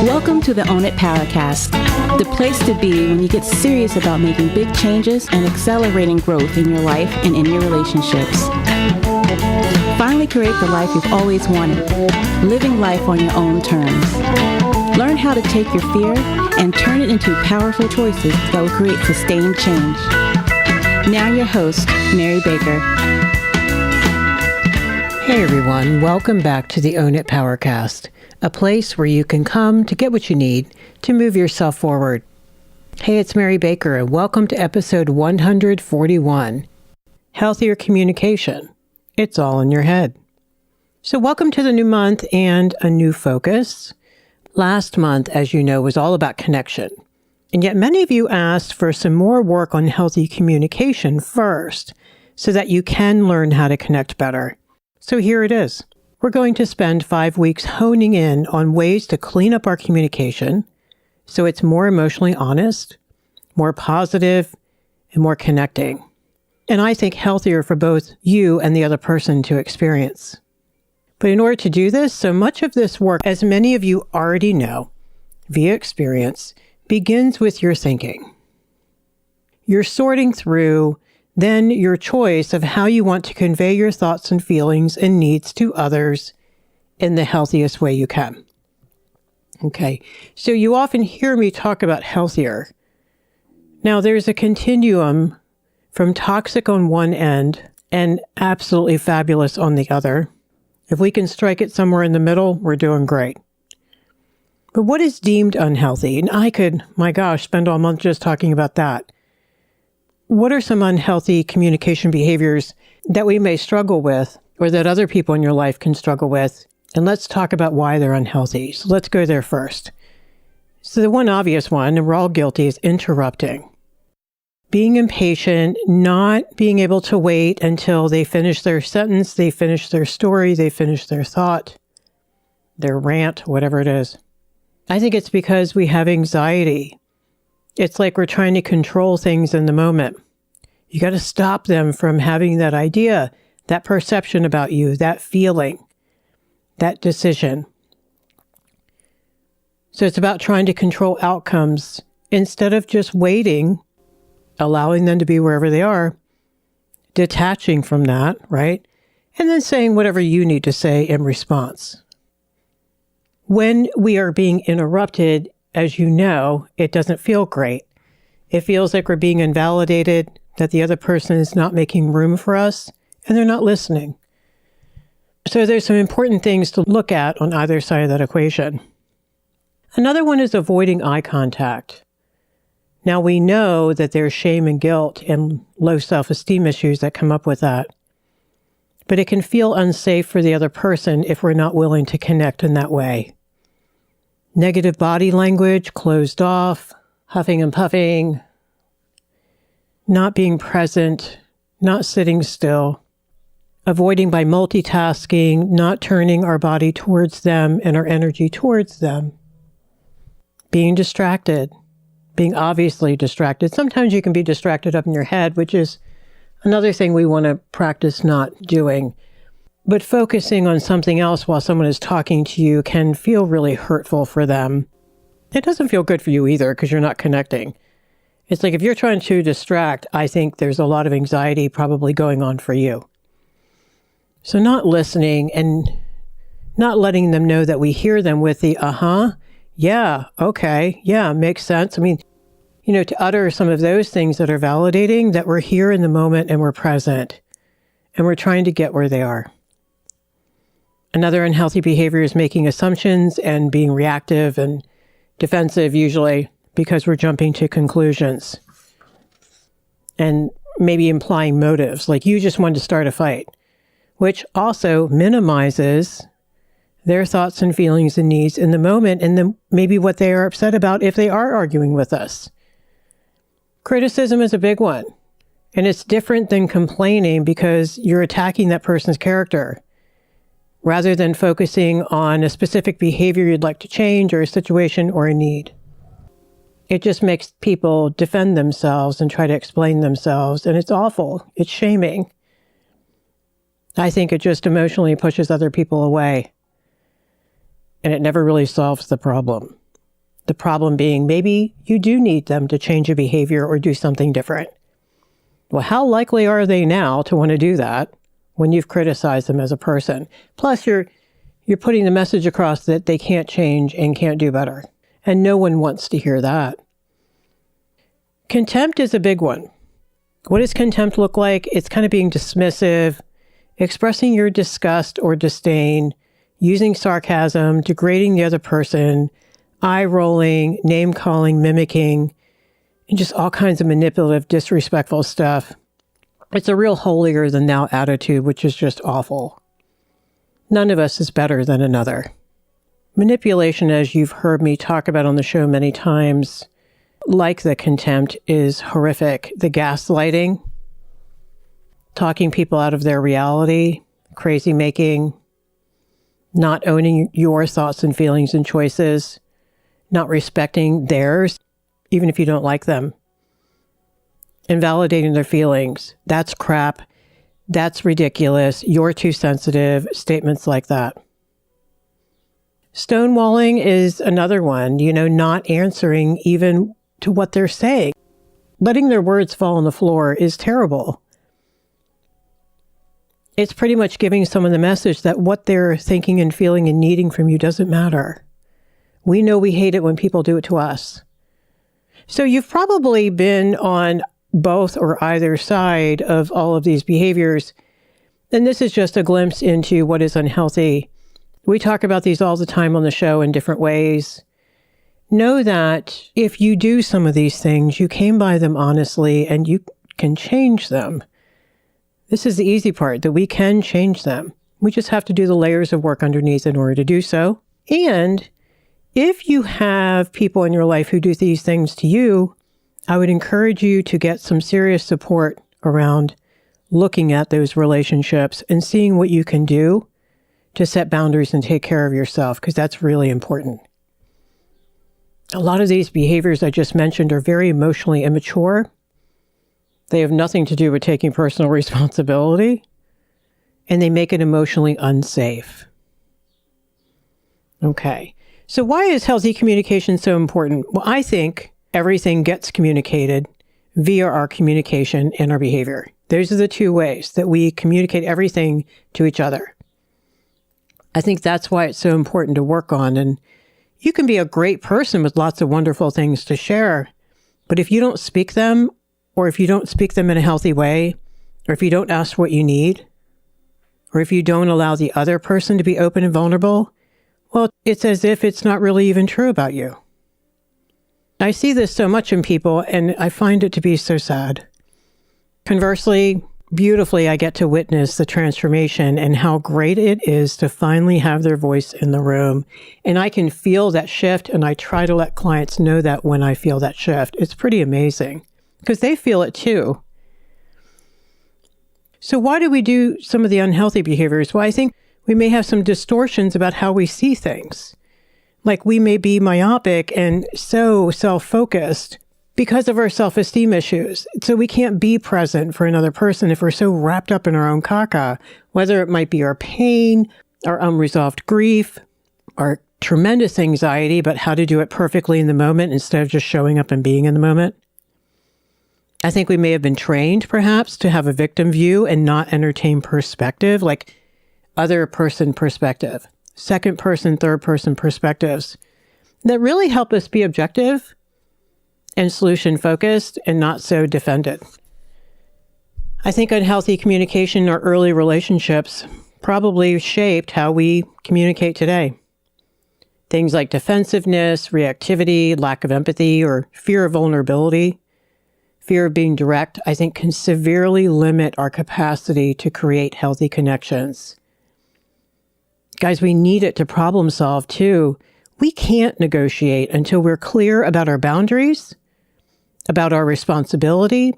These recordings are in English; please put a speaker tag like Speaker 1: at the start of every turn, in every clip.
Speaker 1: Welcome to the Own It Powercast, the place to be when you get serious about making big changes and accelerating growth in your life and in your relationships. Finally create the life you've always wanted, living life on your own terms. Learn how to take your fear and turn it into powerful choices that will create sustained change. Now your host, Mary Baker.
Speaker 2: Hey everyone, welcome back to the Own It Powercast, a place where you can come to get what you need to move yourself forward. Hey, it's Mary Baker, and welcome to episode 141, Healthier Communication. It's all in your head. So welcome to the new month and a new focus. Last month, as you know, was all about connection. And yet many of you asked for some more work on healthy communication first, so that you can learn how to connect better. So here it is. We're going to spend 5 weeks honing in on ways to clean up our communication so it's more emotionally honest, more positive, and more connecting. And I think healthier for both you and the other person to experience. But in order to do this, so much of this work, as many of you already know, via experience, begins with your thinking. You're sorting through then your choice of how you want to convey your thoughts and feelings and needs to others in the healthiest way you can. Okay, so you often hear me talk about healthier. Now, there's a continuum from toxic on one end and absolutely fabulous on the other. If we can strike it somewhere in the middle, we're doing great. But what is deemed unhealthy? And I could, my gosh, spend all month just talking about that. What are some unhealthy communication behaviors that we may struggle with or that other people in your life can struggle with? And let's talk about why they're unhealthy. So let's go there first. So the one obvious one, and we're all guilty, is interrupting. Being impatient, not being able to wait until they finish their sentence, they finish their story, they finish their thought, their rant, whatever it is. I think it's because we have anxiety. It's like we're trying to control things in the moment. You got to stop them from having that idea, that perception about you, that feeling, that decision. So it's about trying to control outcomes instead of just waiting, allowing them to be wherever they are, detaching from that, right? And then saying whatever you need to say in response. When we are being interrupted, as you know, it doesn't feel great. It feels like we're being invalidated, that the other person is not making room for us, and they're not listening. So there's some important things to look at on either side of that equation. Another one is avoiding eye contact. Now we know that there's shame and guilt and low self-esteem issues that come up with that. But it can feel unsafe for the other person if we're not willing to connect in that way. Negative body language, closed off, huffing and puffing, not being present, not sitting still, avoiding by multitasking, not turning our body towards them and our energy towards them, being distracted, being obviously distracted. Sometimes you can be distracted up in your head, which is another thing we want to practice not doing. But focusing on something else while someone is talking to you can feel really hurtful for them. It doesn't feel good for you either because you're not connecting. It's like if you're trying to distract, I think there's a lot of anxiety probably going on for you. So not listening and not letting them know that we hear them with the, yeah, okay, yeah, makes sense. I mean, to utter some of those things that are validating that we're here in the moment and we're present and we're trying to get where they are. Another unhealthy behavior is making assumptions and being reactive and defensive, usually because we're jumping to conclusions and maybe implying motives, like you just wanted to start a fight, which also minimizes their thoughts and feelings and needs in the moment and then maybe what they are upset about if they are arguing with us. Criticism is a big one, and it's different than complaining because you're attacking that person's character. Rather than focusing on a specific behavior you'd like to change or a situation or a need. It just makes people defend themselves and try to explain themselves, and it's awful. It's shaming. I think it just emotionally pushes other people away. and it never really solves the problem. The problem being maybe you do need them to change a behavior or do something different. Well, how likely are they now to want to do that when you've criticized them as a person? Plus, you're putting the message across that they can't change and can't do better. And no one wants to hear that. Contempt is a big one. What does contempt look like? It's kind of being dismissive, expressing your disgust or disdain, using sarcasm, degrading the other person, eye-rolling, name-calling, mimicking, and just all kinds of manipulative, disrespectful stuff. It's a real holier-than-thou attitude, which is just awful. None of us is better than another. Manipulation, as you've heard me talk about on the show many times, like the contempt, is horrific. The gaslighting, talking people out of their reality, crazy making, not owning your thoughts and feelings and choices, not respecting theirs, even if you don't like them, invalidating their feelings. That's crap. That's ridiculous. You're too sensitive. Statements like that. Stonewalling is another one, not answering even to what they're saying. Letting their words fall on the floor is terrible. It's pretty much giving someone the message that what they're thinking and feeling and needing from you doesn't matter. We know we hate it when people do it to us. So you've probably been on both or either side of all of these behaviors. And this is just a glimpse into what is unhealthy. We talk about these all the time on the show in different ways. Know that if you do some of these things, you came by them honestly and you can change them. This is the easy part, that we can change them. We just have to do the layers of work underneath in order to do so. And if you have people in your life who do these things to you, I would encourage you to get some serious support around looking at those relationships and seeing what you can do to set boundaries and take care of yourself, because that's really important. A lot of these behaviors I just mentioned are very emotionally immature. They have nothing to do with taking personal responsibility, and they make it emotionally unsafe. Okay, so why is healthy communication so important? Well, I think everything gets communicated via our communication and our behavior. Those are the two ways that we communicate everything to each other. I think that's why it's so important to work on. And you can be a great person with lots of wonderful things to share, but if you don't speak them, or if you don't speak them in a healthy way, or if you don't ask what you need, or if you don't allow the other person to be open and vulnerable, well, it's as if it's not really even true about you. I see this so much in people, and I find it to be so sad. Conversely, beautifully, I get to witness the transformation and how great it is to finally have their voice in the room. And I can feel that shift, and I try to let clients know that when I feel that shift. It's pretty amazing because they feel it too. So why do we do some of the unhealthy behaviors? Well, I think we may have some distortions about how we see things. Like we may be myopic and so self-focused because of our self-esteem issues. So we can't be present for another person if we're so wrapped up in our own caca, whether it might be our pain, our unresolved grief, our tremendous anxiety about how to do it perfectly in the moment instead of just showing up and being in the moment. I think we may have been trained perhaps to have a victim view and not entertain perspective, like other person perspective, second person, third person perspectives that really help us be objective and solution focused and not so defended. I think unhealthy communication or early relationships probably shaped how we communicate today. Things like defensiveness, reactivity, lack of empathy, or fear of vulnerability, fear of being direct, I think can severely limit our capacity to create healthy connections. Guys, we need it to problem solve too. We can't negotiate until we're clear about our boundaries, about our responsibility,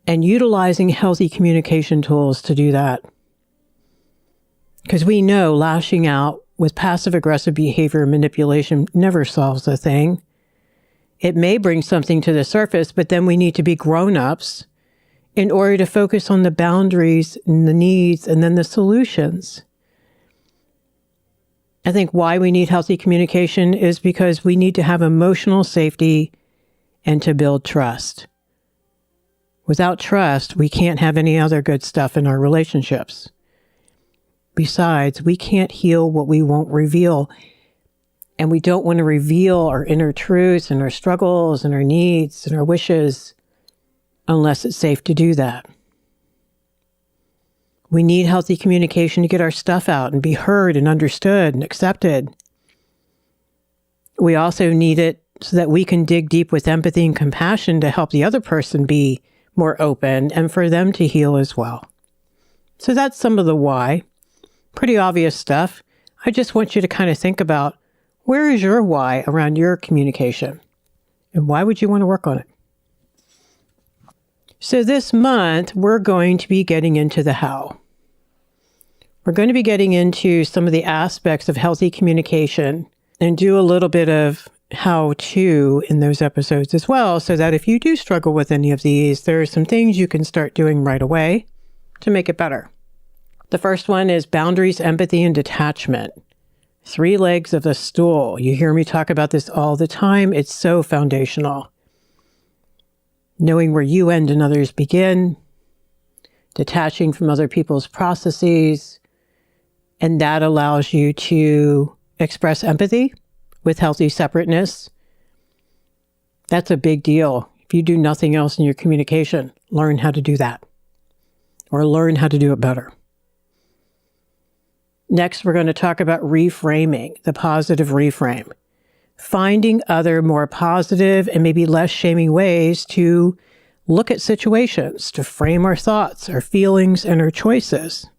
Speaker 2: and utilizing healthy communication tools to do that. Because we know lashing out with passive-aggressive behavior and manipulation never solves a thing. It may bring something to the surface, but then we need to be grown-ups in order to focus on the boundaries and the needs and then the solutions. I think why we need healthy communication is because we need to have emotional safety and to build trust. Without trust, we can't have any other good stuff in our relationships. Besides, we can't heal what we won't reveal. And we don't want to reveal our inner truths and our struggles and our needs and our wishes unless it's safe to do that. We need healthy communication to get our stuff out and be heard and understood and accepted. We also need it so that we can dig deep with empathy and compassion to help the other person be more open and for them to heal as well. So that's some of the why. Pretty obvious stuff. I just want you to kind of think about, where is your why around your communication? And why would you want to work on it? So this month, we're going to be getting into the how. We're going to be getting into some of the aspects of healthy communication and do a little bit of how to in those episodes as well, so that if you do struggle with any of these, there are some things you can start doing right away to make it better. The first one is boundaries, empathy, and detachment. 3 legs of the stool. You hear me talk about this all the time. It's so foundational. Knowing where you end and others begin, detaching from other people's processes, and that allows you to express empathy with healthy separateness. That's a big deal. If you do nothing else in your communication, learn how to do that, or learn how to do it better. Next, we're going to talk about reframing, the positive reframe. Finding other more positive and maybe less shaming ways to look at situations, to frame our thoughts, our feelings, and our choices.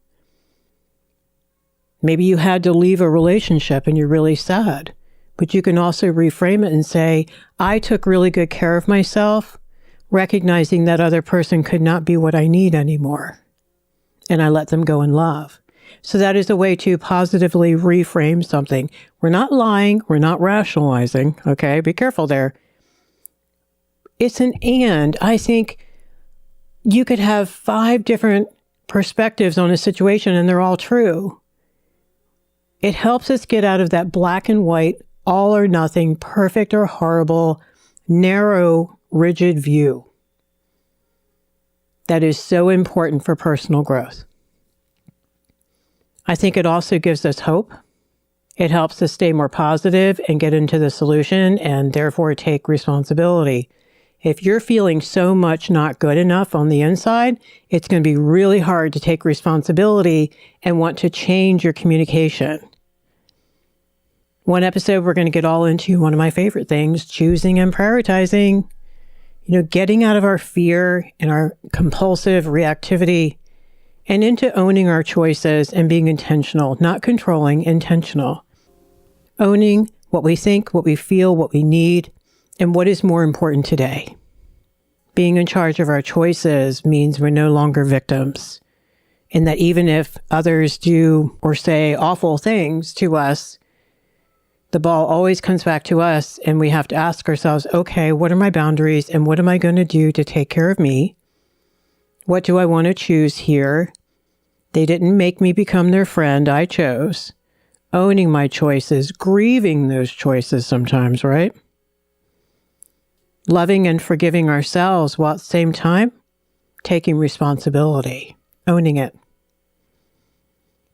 Speaker 2: Maybe you had to leave a relationship and you're really sad, but you can also reframe it and say, I took really good care of myself, recognizing that other person could not be what I need anymore, and I let them go in love. So that is a way to positively reframe something. We're not lying. We're not rationalizing. Okay. Be careful there. It's an and. I think you could have 5 different perspectives on a situation and they're all true. It helps us get out of that black and white, all or nothing, perfect or horrible, narrow, rigid view. That is so important for personal growth. I think it also gives us hope. It helps us stay more positive and get into the solution and therefore take responsibility. If you're feeling so much not good enough on the inside, it's going to be really hard to take responsibility and want to change your communication. One episode, we're going to get all into one of my favorite things, choosing and prioritizing. Getting out of our fear and our compulsive reactivity and into owning our choices and being intentional, not controlling, intentional. Owning what we think, what we feel, what we need, and what is more important today. Being in charge of our choices means we're no longer victims. And that even if others do or say awful things to us, the ball always comes back to us and we have to ask ourselves, okay, what are my boundaries and what am I going to do to take care of me? What do I want to choose here? They didn't make me become their friend. I chose. Owning my choices, grieving those choices sometimes, right? Loving and forgiving ourselves while at the same time taking responsibility, owning it.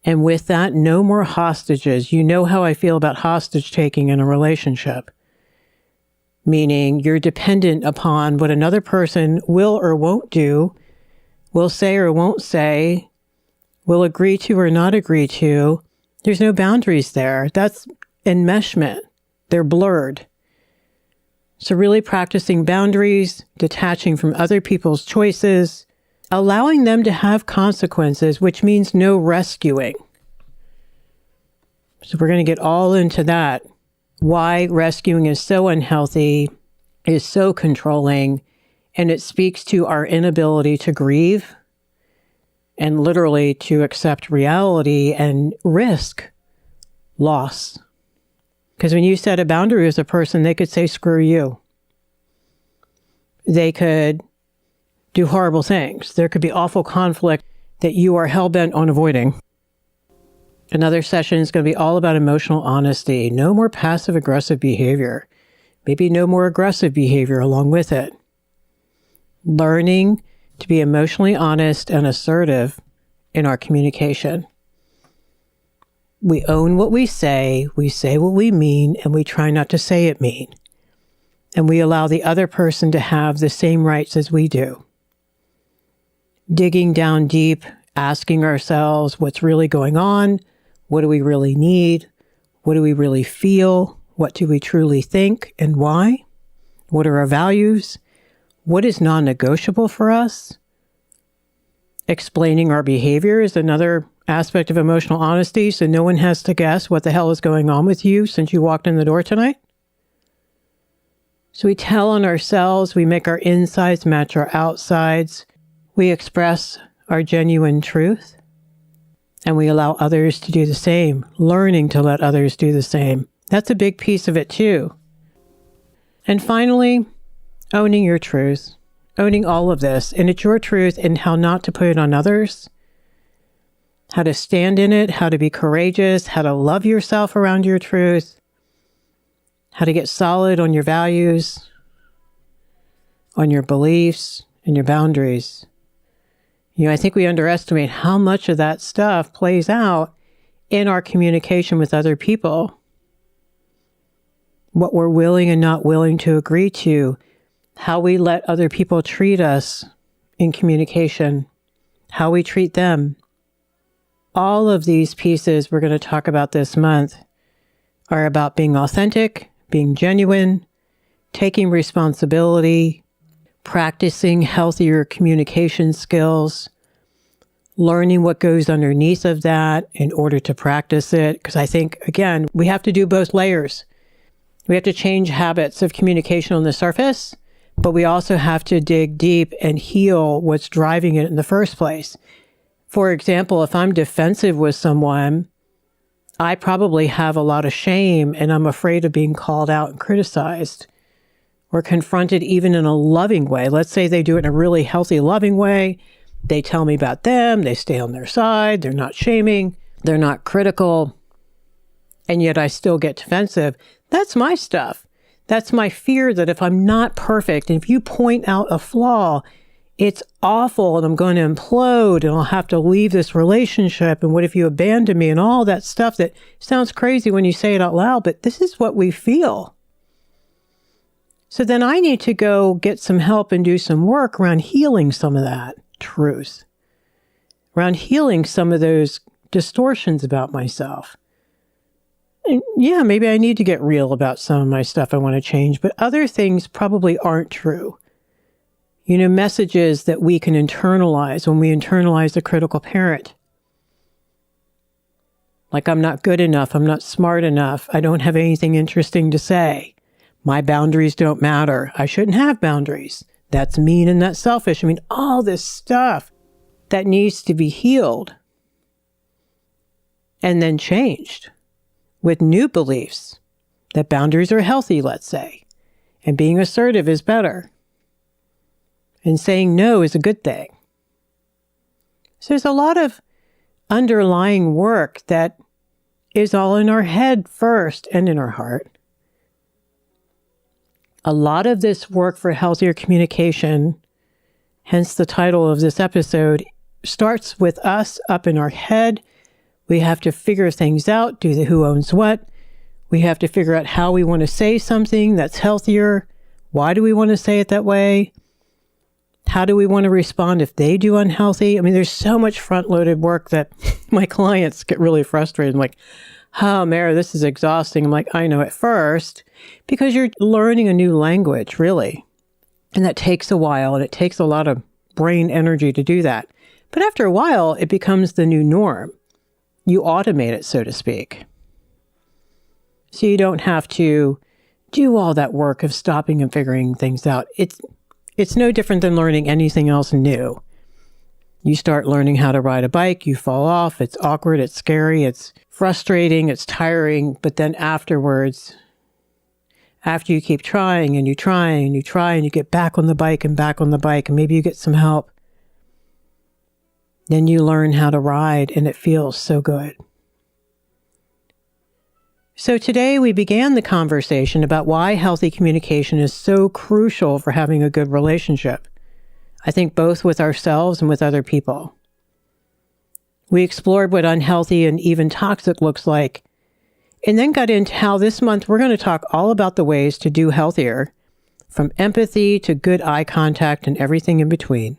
Speaker 2: And with that, no more hostages. You know how I feel about hostage taking in a relationship. Meaning you're dependent upon what another person will or won't do, will say or won't say, will agree to or not agree to. There's no boundaries there. That's enmeshment. They're blurred. So really practicing boundaries, detaching from other people's choices, allowing them to have consequences, which means no rescuing. So we're going to get all into that. Why rescuing is so unhealthy, is so controlling, and it speaks to our inability to grieve and literally to accept reality and risk loss. Because when you set a boundary with a person, they could say, screw you. They could do horrible things. There could be awful conflict that you are hell-bent on avoiding. Another session is going to be all about emotional honesty. No more passive-aggressive behavior. Maybe no more aggressive behavior along with it. Learning to be emotionally honest and assertive in our communication. We own what we say what we mean, and we try not to say it mean. And we allow the other person to have the same rights as we do. Digging down deep, asking ourselves what's really going on, what do we really need, what do we really feel, what do we truly think and why, what are our values, what is non-negotiable for us. Explaining our behavior is another aspect of emotional honesty, so no one has to guess what the hell is going on with you since you walked in the door tonight. So we tell on ourselves, we make our insides match our outsides, we express our genuine truth, and we allow others to do the same, learning to let others do the same. That's a big piece of it too. And finally, owning your truth, owning all of this, and it's your truth and how not to put it on others, how to stand in it, how to be courageous, how to love yourself around your truth, how to get solid on your values, on your beliefs, and your boundaries. I think we underestimate how much of that stuff plays out in our communication with other people. What we're willing and not willing to agree to, how we let other people treat us in communication, how we treat them. All of these pieces we're going to talk about this month are about being authentic, being genuine, taking responsibility, practicing healthier communication skills, learning what goes underneath of that in order to practice it. Because I think, again, we have to do both layers. We have to change habits of communication on the surface, but we also have to dig deep and heal what's driving it in the first place. For example, if I'm defensive with someone, I probably have a lot of shame and I'm afraid of being called out and criticized or confronted even in a loving way. Let's say they do it in a really healthy, loving way. They tell me about them. They stay on their side. They're not shaming. They're not critical. And yet I still get defensive. That's my stuff. That's my fear that if I'm not perfect, and if you point out a flaw, it's awful and I'm going to implode and I'll have to leave this relationship. And what if you abandon me and all that stuff that sounds crazy when you say it out loud, but this is what we feel. So then I need to go get some help and do some work around healing some of that truth, around healing some of those distortions about myself. And yeah, maybe I need to get real about some of my stuff I want to change, but other things probably aren't true. Messages that we can internalize when we internalize the critical parent. Like, I'm not good enough. I'm not smart enough. I don't have anything interesting to say. My boundaries don't matter. I shouldn't have boundaries. That's mean and that's selfish. All this stuff that needs to be healed and then changed with new beliefs that boundaries are healthy, let's say, and being assertive is better. And saying no is a good thing. So there's a lot of underlying work that is all in our head first and in our heart. A lot of this work for healthier communication, hence the title of this episode, starts with us up in our head. We have to figure things out, do the who owns what. We have to figure out how we want to say something that's healthier. Why do we want to say it that way? How do we want to respond if they do unhealthy? There's so much front-loaded work that my clients get really frustrated. I'm like, oh, Mary, this is exhausting. I'm like, I know at first, because you're learning a new language, really. And that takes a while, and it takes a lot of brain energy to do that. But after a while, it becomes the new norm. You automate it, so to speak. So you don't have to do all that work of stopping and figuring things out. It's no different than learning anything else new. You start learning how to ride a bike, you fall off, it's awkward, it's scary, it's frustrating, it's tiring, but then afterwards, after you keep trying and you try and you try and you get back on the bike and maybe you get some help, then you learn how to ride and it feels so good. So today we began the conversation about why healthy communication is so crucial for having a good relationship. I think both with ourselves and with other people. We explored what unhealthy and even toxic looks like, and then got into how this month we're going to talk all about the ways to do healthier, from empathy to good eye contact and everything in between.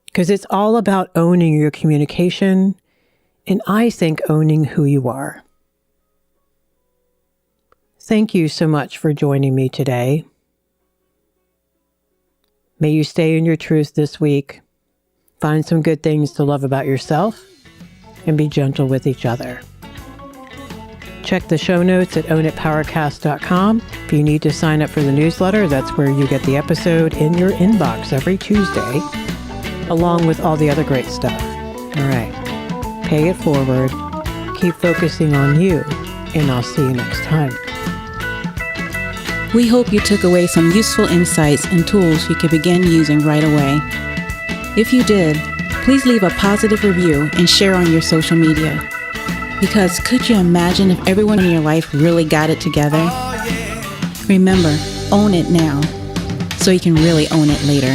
Speaker 2: Because it's all about owning your communication, and I think owning who you are. Thank you so much for joining me today. May you stay in your truth this week, find some good things to love about yourself, and be gentle with each other. Check the show notes at ownitpowercast.com. If you need to sign up for the newsletter, that's where you get the episode in your inbox every Tuesday, along with all the other great stuff. All right, pay it forward, keep focusing on you, and I'll see you next time.
Speaker 1: We hope you took away some useful insights and tools you can begin using right away. If you did, please leave a positive review and share on your social media. Because could you imagine if everyone in your life really got it together? Remember, own it now, so you can really own it later.